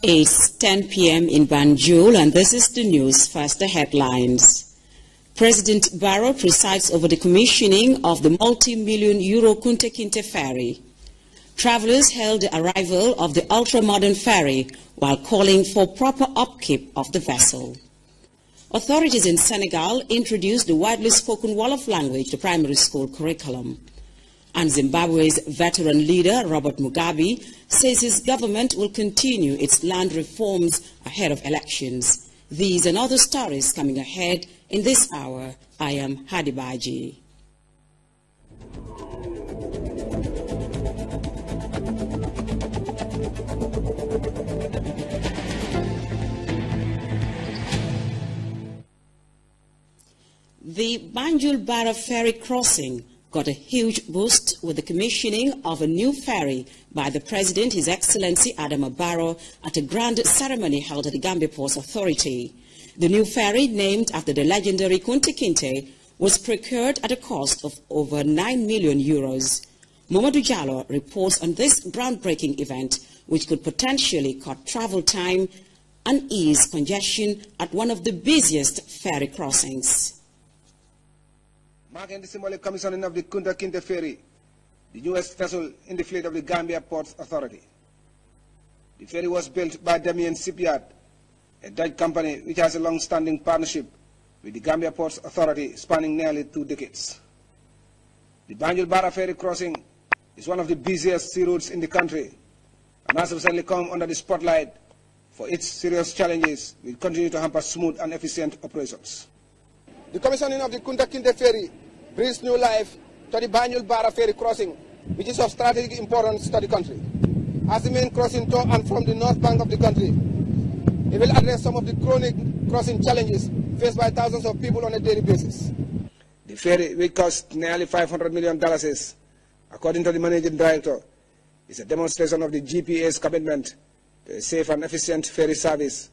It's 10 p.m. in Banjul, and this is the news. First, the headlines. President Barrow presides over the commissioning of the multi-million euro Kunta Kinteh ferry. Travelers hailed the arrival of the ultra-modern ferry while calling for proper upkeep of the vessel. Authorities in Senegal introduced the widely spoken Wolof language to primary school curriculum. And Zimbabwe's veteran leader, Robert Mugabe, says his government will continue its land reforms ahead of elections. These and other stories coming ahead in this hour. I am Hadi Baji. The Banjul-Barra ferry crossing got a huge boost with the commissioning of a new ferry by the President, His Excellency Adama Barrow, at a grand ceremony held at the Gambia Ports Authority. The new ferry, named after the legendary Kunta Kinteh, was procured at a cost of over 9 million euros. Mamadou Jallo reports on this groundbreaking event, which could potentially cut travel time and ease congestion at one of the busiest ferry crossings. Marking the symbolic commissioning of the Kunta Kinteh ferry, the newest vessel in the fleet of the Gambia Ports Authority. The ferry was built by Damien Shipyard, a Dutch company which has a long-standing partnership with the Gambia Ports Authority spanning nearly 2 decades. The Banjul-Barra ferry crossing is one of the busiest sea routes in the country and has recently come under the spotlight for its serious challenges which continue to hamper smooth and efficient operations. The commissioning of the Kunta Kinteh ferry brings new life to the Banjul-Barra ferry crossing, which is of strategic importance to the country. As the main crossing to and from the north bank of the country, it will address some of the chronic crossing challenges faced by thousands of people on a daily basis. The ferry, which cost nearly $500 million, according to the managing director, is a demonstration of the GPA's commitment to a safe and efficient ferry service,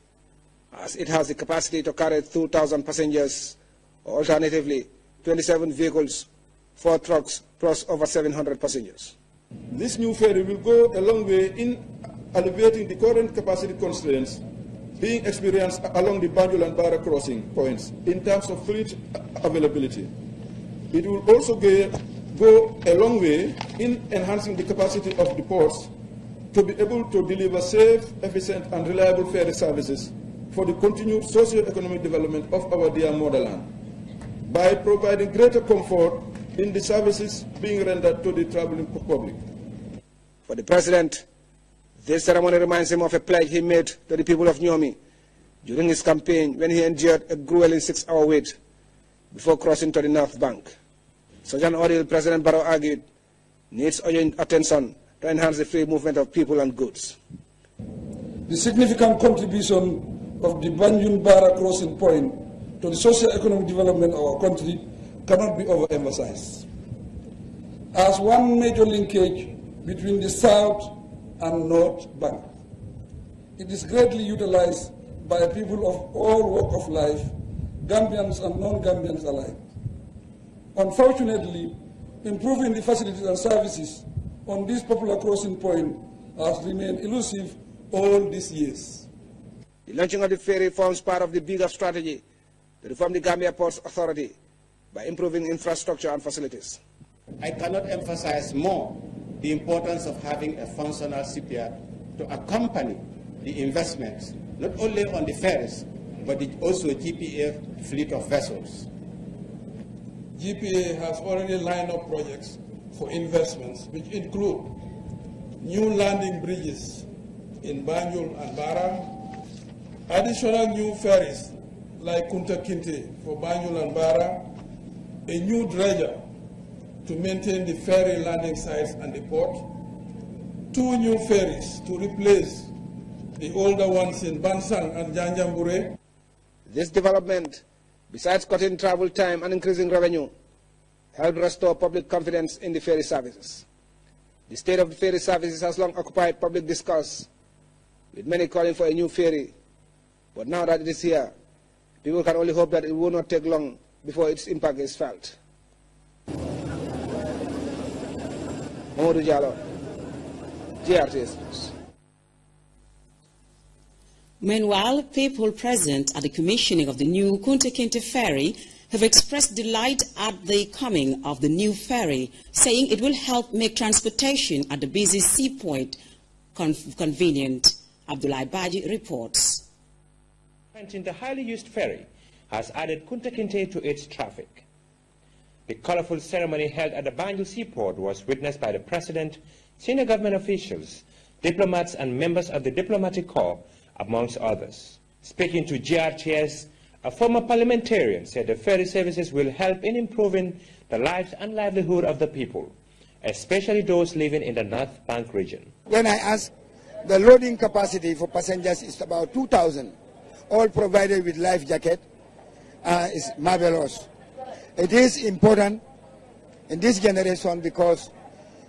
as it has the capacity to carry 2,000 passengers, or alternatively, 27 vehicles, 4 trucks, plus over 700 passengers. This new ferry will go a long way in alleviating the current capacity constraints being experienced along the Banjul and Barra crossing points in terms of fleet availability. It will also go a long way in enhancing the capacity of the ports to be able to deliver safe, efficient, and reliable ferry services for the continued socio-economic development of our dear motherland, by providing greater comfort in the services being rendered to the traveling public. For the President, this ceremony reminds him of a pledge he made to the people of Nyomi during his campaign when he endured a grueling 6-hour wait before crossing to the North Bank. Such an ordeal, President Barrow argued, needs urgent attention to enhance the free movement of people and goods. The significant contribution of the Banjul-Barra crossing point to the socio-economic development of our country cannot be overemphasized. As one major linkage between the South and North Bank, it is greatly utilized by people of all walks of life, Gambians and non-Gambians alike. Unfortunately, improving the facilities and services on this popular crossing point has remained elusive all these years. The launching of the ferry forms part of the bigger strategy to reform the Gambia Ports Authority by improving infrastructure and facilities. I cannot emphasize more the importance of having a functional shipyard to accompany the investments, not only on the ferries, but also GPA fleet of vessels. GPA has already lined up projects for investments, which include new landing bridges in Banjul and Barra, additional new ferries like Kunta Kinteh for Banjul and Barra, a new dredger to maintain the ferry landing sites and the port, 2 new ferries to replace the older ones in Bansang and Janjambure. This development, besides cutting travel time and increasing revenue, helped restore public confidence in the ferry services. The state of the ferry services has long occupied public discourse, with many calling for a new ferry. But now that it is here, people can only hope that it will not take long before its impact is felt. Mamadou Jallo, GRTS News. Meanwhile, people present at the commissioning of the new Kunta Kinteh ferry have expressed delight at the coming of the new ferry, saying it will help make transportation at the busy seaport convenient. Abdullah Baji reports. The highly used ferry has added Kunta Kinteh to its traffic. The colorful ceremony held at the Banjul seaport was witnessed by the President, senior government officials, diplomats and members of the diplomatic corps, amongst others. Speaking to GRTS, a former parliamentarian said the ferry services will help in improving the lives and livelihood of the people, especially those living in the North Bank region. When I asked, the loading capacity for passengers is about 2,000, all provided with life jacket, is marvelous. It is important in this generation because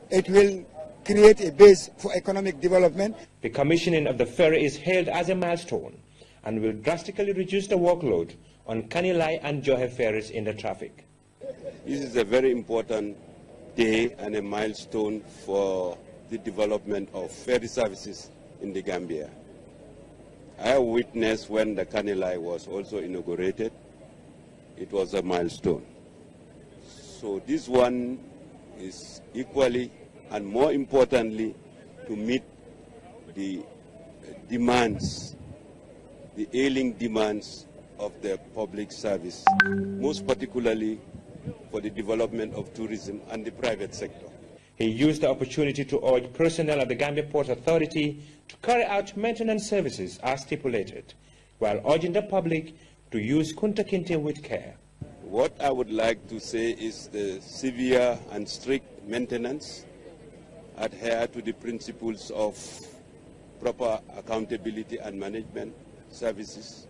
it will create a base for economic development. The commissioning of the ferry is hailed as a milestone and will drastically reduce the workload on Kanilai and Johe ferries in the traffic. This is a very important day and a milestone for the development of ferry services in the Gambia. I have witnessed when the Kanilai was also inaugurated. It was a milestone. So this one is equally and more importantly to meet the demands, the ailing demands of the public service, most particularly for the development of tourism and the private sector. He used the opportunity to urge personnel of the Gambia Port Authority to carry out maintenance services as stipulated, while urging the public to use Kunta Kinteh with care. What I would like to say is the severe and strict maintenance, adhere to the principles of proper accountability and management services,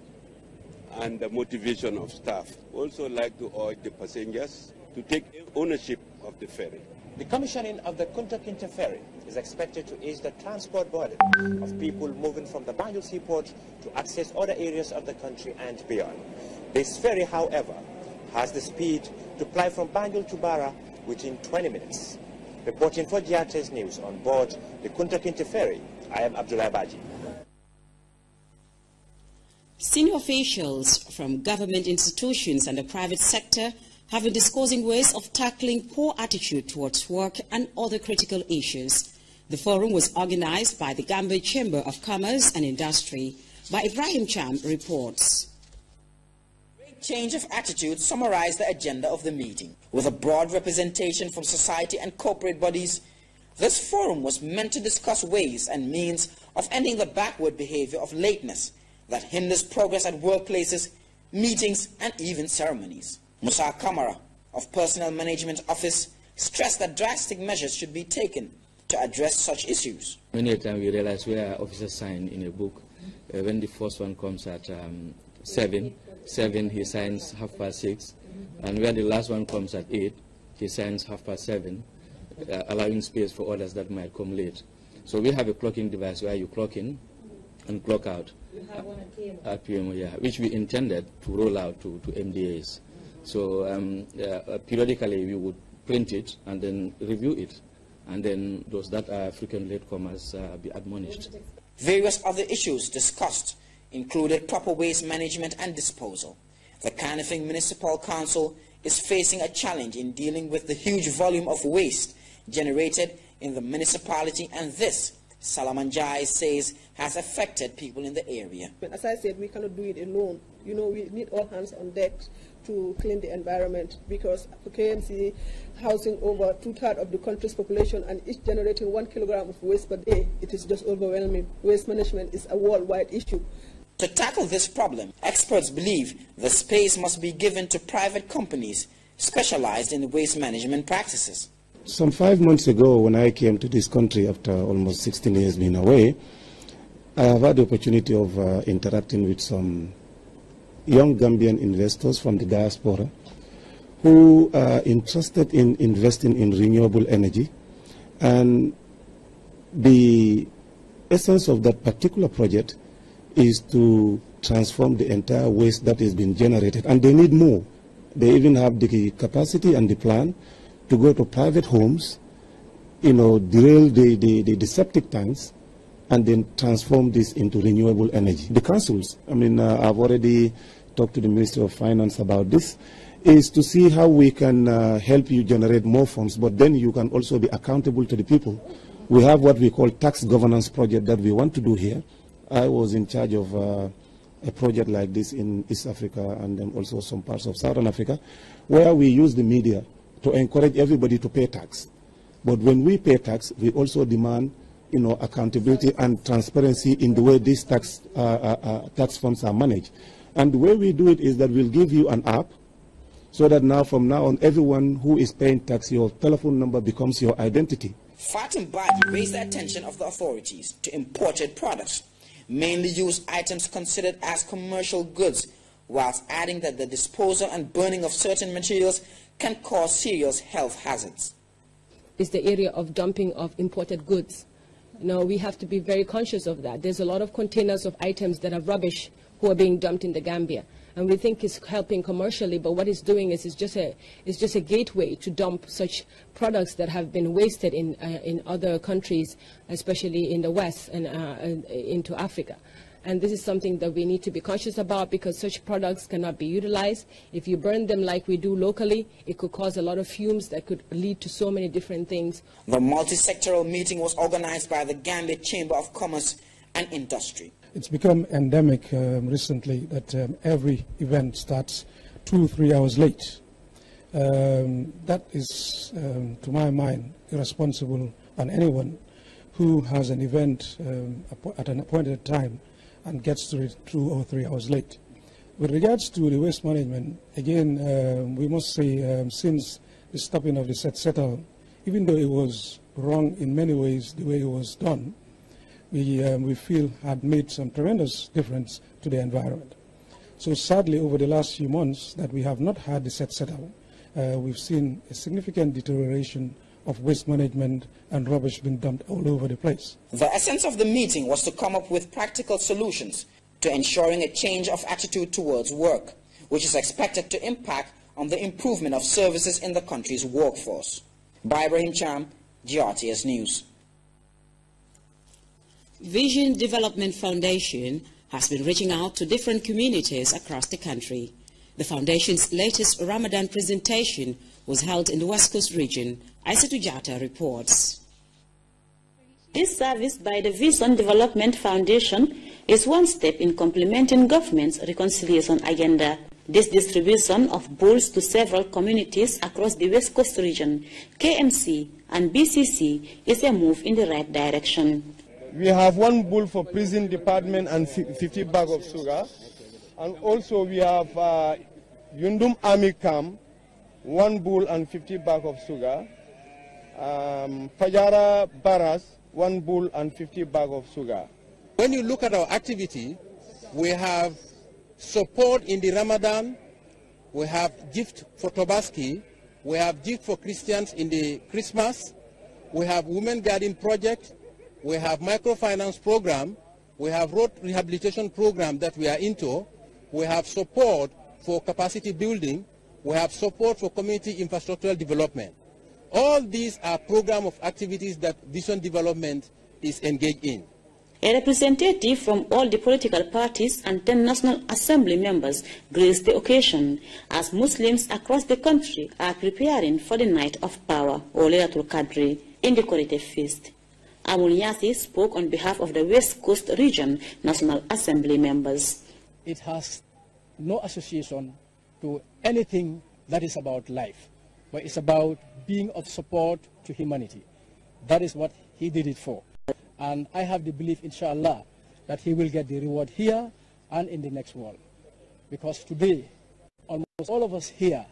and the motivation of staff. Also like to urge the passengers to take ownership of the ferry. The commissioning of the Kunta Kinteh ferry is expected to ease the transport burden of people moving from the Banjul seaport to access other areas of the country and beyond. This ferry, however, has the speed to ply from Banjul to Barra within 20 minutes. Reporting for GRTS News on board the Kunta Kinteh ferry, I am Abdullah Baji. Senior officials from government institutions and the private sector have been discussing ways of tackling poor attitude towards work and other critical issues. The forum was organized by the Gambia Chamber of Commerce and Industry. By Ibrahim Cham reports. Change of attitude summarized the agenda of the meeting. With a broad representation from society and corporate bodies, this forum was meant to discuss ways and means of ending the backward behavior of lateness that hinders progress at workplaces, meetings, and even ceremonies. Musa Kamara of Personnel Management Office stressed that drastic measures should be taken to address such issues. Many times we realize where officers sign in a book, when the first one comes at 7, he signs 6:30, and where the last one comes at 8, he signs 7:30, allowing space for others that might come late. So we have a clocking device where you clock in and clock out at PM, yeah, which we intended to roll out to MDAs. So periodically we would print it and then review it, and then those that are frequent latecomers be admonished. Various other issues discussed included proper waste management and disposal. The Kanifing Municipal Council is facing a challenge in dealing with the huge volume of waste generated in the municipality, and this, Salamanjai says, has affected people in the area. As I said, we cannot do it alone. You know, we need all hands on deck to clean the environment, because for KMC, housing over 2/3 of the country's population and each generating 1 kilogram of waste per day, it is just overwhelming. Waste management is a worldwide issue. To tackle this problem, experts believe the space must be given to private companies specialized in waste management practices. Some 5 months ago, when I came to this country after almost 16 years being away, I have had the opportunity of interacting with some young Gambian investors from the diaspora who are interested in investing in renewable energy. And the essence of that particular project is to transform the entire waste that has been generated. And they need more. They even have the capacity and the plan to go to private homes, you know, drill the septic tanks and then transform this into renewable energy. The councils, I mean, I've already talked to the Ministry of Finance about this, is to see how we can help you generate more funds, but then you can also be accountable to the people. We have what we call tax governance project that we want to do here. I was in charge of a project like this in East Africa and then also some parts of Southern Africa, where we use the media to encourage everybody to pay tax. But when we pay tax, we also demand, you know, accountability and transparency in the way these tax funds are managed. And the way we do it is that we'll give you an app, so that now, from now on, everyone who is paying tax, your telephone number becomes your identity. Fatim Badi raised the attention of the authorities to imported products, mainly used items considered as commercial goods, whilst adding that the disposal and burning of certain materials can cause serious health hazards. It's the area of dumping of imported goods. Now, we have to be very conscious of that. There's a lot of containers of items that are rubbish who are being dumped in the Gambia. And we think it's helping commercially, but what it's doing is it's just a gateway to dump such products that have been wasted in other countries, especially in the West and into Africa. And this is something that we need to be conscious about, because such products cannot be utilized. If you burn them like we do locally, it could cause a lot of fumes that could lead to so many different things. The multi-sectoral meeting was organized by the Gambia Chamber of Commerce and Industry. It's become endemic recently that every event starts 2-3 hours late. That is, to my mind, irresponsible on anyone who has an event at an appointed time and gets to it 2 or 3 hours late. With regards to the waste management, again, we must say since the stopping of the settle, even though it was wrong in many ways the way it was done, we feel had made some tremendous difference to the environment. So sadly, over the last few months that we have not had the settle, we've seen a significant deterioration of waste management and rubbish being dumped all over the place. The essence of the meeting was to come up with practical solutions to ensuring a change of attitude towards work, which is expected to impact on the improvement of services in the country's workforce. By Ibrahim Cham, GRTS News. Vision Development Foundation has been reaching out to different communities across the country. The foundation's latest Ramadan presentation was held in the West Coast region. Aissatou Jata reports. This service by the Vision Development Foundation is one step in complementing government's reconciliation agenda. This distribution of bulls to several communities across the West Coast region, KMC and BCC, is a move in the right direction. We have 1 bull for prison department and 50 bags of sugar. And also we have Yundum Army Camp, 1 bull and 50 bags of sugar. Fajara Barras, 1 bull and 50 bags of sugar. When you look at our activity, we have support in the Ramadan, we have gift for Tobaski, we have gift for Christians in the Christmas, we have Women Garden Project, we have microfinance program, we have road rehabilitation program that we are into, we have support for capacity building, we have support for community infrastructural development. All these are programs of activities that Vision Development is engaged in. A representative from all the political parties and 10 National Assembly members graced the occasion as Muslims across the country are preparing for the Night of Power, or Laylatul Qadr, in the Quranic feast. Amul Yasi spoke on behalf of the West Coast Region National Assembly members. It has no association to anything that is about life, but it's about being of support to humanity. That is what he did it for. And I have the belief, inshallah, that he will get the reward here and in the next world. Because today, almost all of us here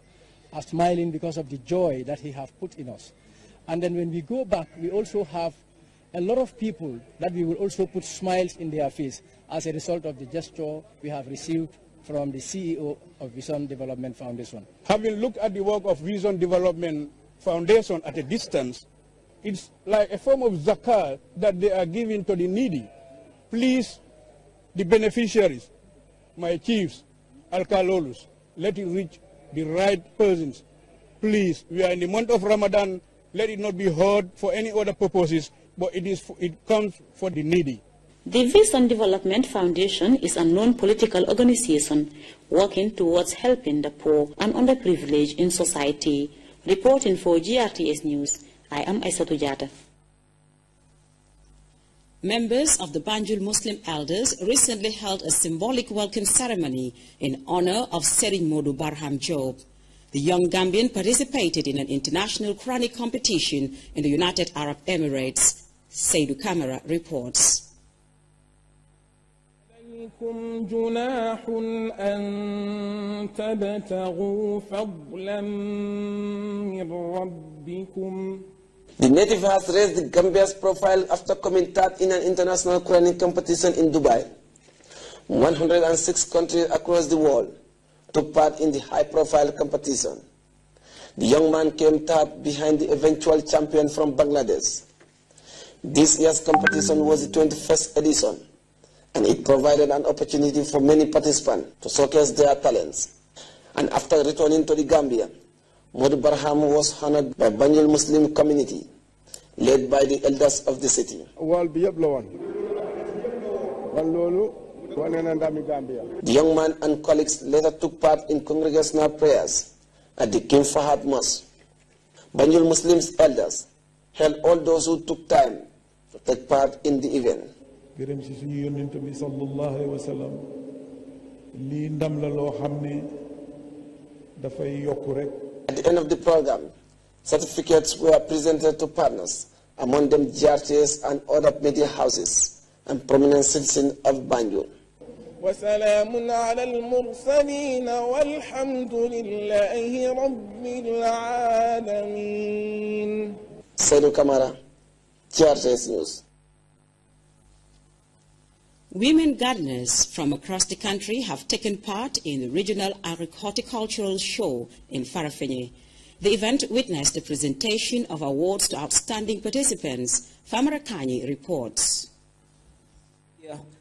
are smiling because of the joy that he has put in us. And then when we go back, we also have a lot of people that we will also put smiles in their face as a result of the gesture we have received from the CEO of Vision Development Foundation. Having looked at the work of Vision Development Foundation at a distance, it's like a form of zakat that they are giving to the needy. Please, the beneficiaries, my chiefs, Alkalolus, let it reach the right persons. Please, we are in the month of Ramadan, let it not be heard for any other purposes, but it comes for the needy. The Vision Development Foundation is a non-political organization working towards helping the poor and underprivileged in society. Reporting for GRTS News, I am Aissatou Diatta. Members of the Banjul Muslim elders recently held a symbolic welcome ceremony in honor of Serigne Modou Barham Job. The young Gambian participated in an international Quranic competition in the United Arab Emirates. Seydou Camara reports. The native has raised the Gambia's profile after coming third in an international Quranic competition in Dubai. 106 countries across the world took part in the high-profile competition. The young man came third behind the eventual champion from Bangladesh. This year's competition was the 21st edition, and it provided an opportunity for many participants to showcase their talents. And after returning to the Gambia, Modou Barham was honored by Banjul Muslim community, led by the elders of the city. The young man and colleagues later took part in congregational prayers at the King Fahad Mosque. Banjul Muslims elders held all those who took time to take part in the event. At the end of the program, certificates were presented to partners, among them GRTS and other media houses and prominent citizens of Banjul. وسلام على المرسلين والحمد لله رب العالمين. Seydou Camara, GRTS News. Women gardeners from across the country have taken part in the regional horticultural show in Farafenni. The event witnessed the presentation of awards to outstanding participants. Famara Kanyi reports.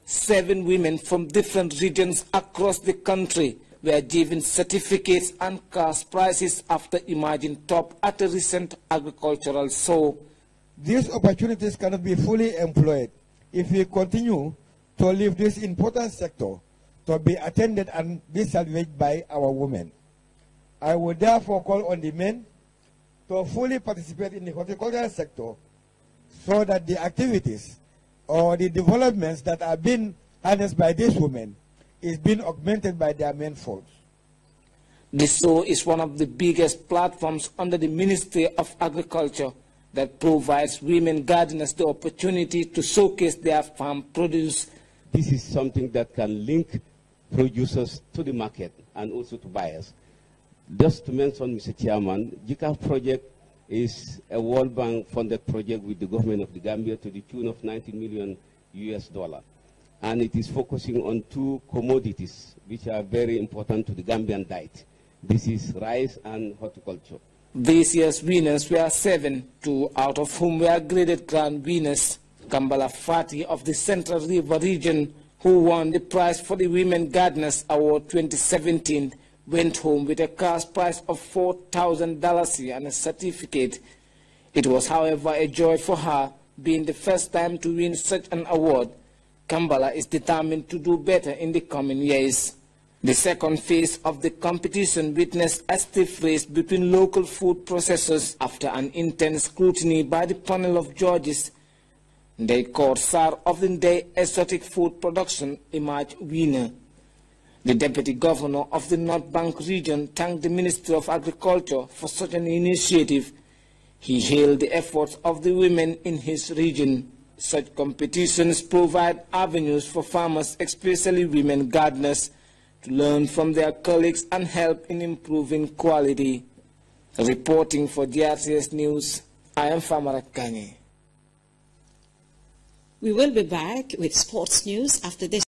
7 women from different regions across the country were given certificates and cash prizes after emerging top at a recent agricultural show. These opportunities cannot be fully employed if we continue to leave this important sector to be attended and be salvaged by our women. I would therefore call on the men to fully participate in the horticultural sector so that the activities or the developments that are being harnessed by these women is being augmented by their men folks. The show is one of the biggest platforms under the Ministry of Agriculture that provides women gardeners the opportunity to showcase their farm produce. This is something that can link producers to the market and also to buyers. Just to mention, Mr. Chairman, GCAF project is a World Bank funded project with the government of the Gambia to the tune of $90 million. And it is focusing on 2 commodities which are very important to the Gambian diet. This is rice and horticulture. This year's winners were 7, 2 out of whom were graded grand winners. Kambala Fati of the Central River region, who won the prize for the Women Gardeners Award 2017, went home with a cash prize of $4,000 and a certificate. It was, however, a joy for her, being the first time to win such an award. Kambala is determined to do better in the coming years. The second phase of the competition witnessed a stiff race between local food processors after an intense scrutiny by the panel of judges. Ndeye Kor Sarr of the Ndeye Exotic Food Production emerged winner. The Deputy Governor of the North Bank region thanked the Ministry of Agriculture for such an initiative. He hailed the efforts of the women in his region. Such competitions provide avenues for farmers, especially women gardeners, to learn from their colleagues and help in improving quality. Reporting for GRTS News, I am Famara Kanyi. We will be back with sports news after this.